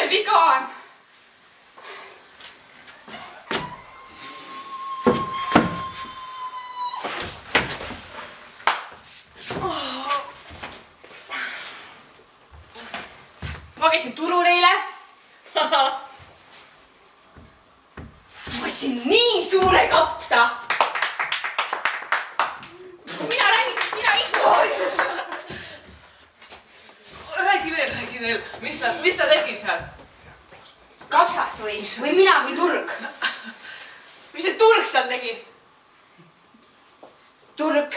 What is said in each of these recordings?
teil viga on? Ma käisin turul eile. Ma ostsin nii suure kapsa. Kui mina räägin, siis sina istu. Räägi veel. Mis ta tegi seal? Kapsas või mina või turg? Mis see turg seal tegi? Turg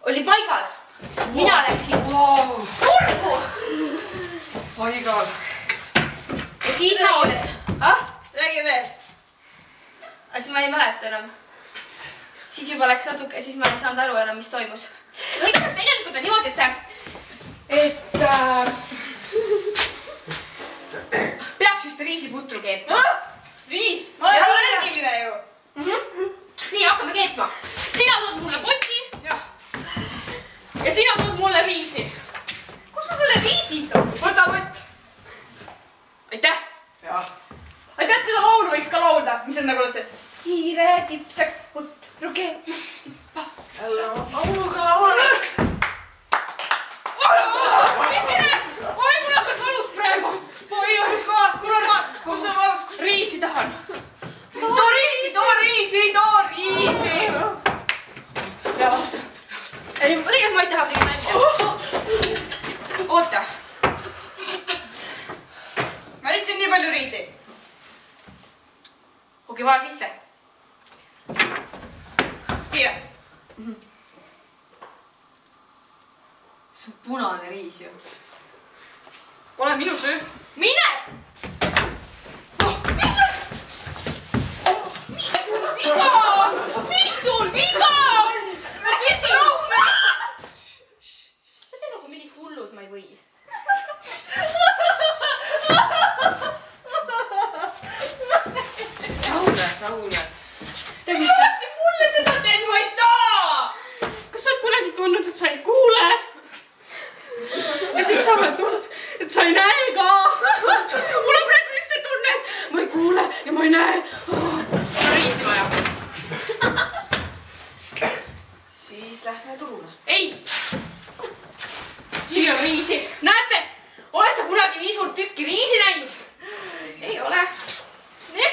oli paigal. Mina läksin turgu. Paigal. Ja siis räägi veel. Aga siis ma ei mäleta enam. Siis juba läks natuke, siis ma ei saanud aru enam, mis toimus. No igatahes tegelikult on niimoodi, et peaks just riisiputru keetma. Riis? Ma olen allergiline ju. Nii, hakkame keetma. Sina tood mulle poti. Ja sina tood mulle riisi. Kus ma selle riisi toon? Võta pott. Aitäh. Aga tead, seda laulu võiks ka laulda, mis on nagu see hiire tipsaks, putru keetma tippa. Lauluga laulaks. Oi, mul hakkas valus praegu. Kus on valus? Riisi tahan. Too riisi. Pea vastu. Ei, tegelikult ma ei taha midagi välja. Oota. Ma leidsin nii palju riisi. Okei, vaja sisse. Siia. See on punane riis ju. Ole minu süü. Mine! Mis sul viga on? Ma küsin. Ma teen nagu mingid hullud, ma ei või. Rahune. Mis alati mulle seda teed, ma ei saa! Kas sa oled kunagi tundnud, et sa ei kuule? Ja siis sa oled tundnud, et sa ei näe ka. Mul on praegu see tunne, et ma ei kuule ja ma ei näe. Mul on riisi vaja. Siis lähme turule. Ei! Siin on riisi. Näete? Oled sa kunagi nii suurt tükki riisi näinud? Ei ole. Nii.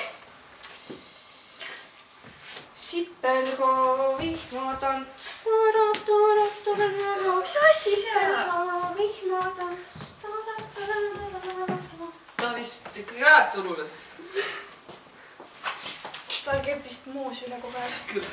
Sipelgo vihmatants. Mis asja? Vihmatants. Ta vist ikkagi läheb turule siis. Tal käib vist moos üle kogu aeg. Küll.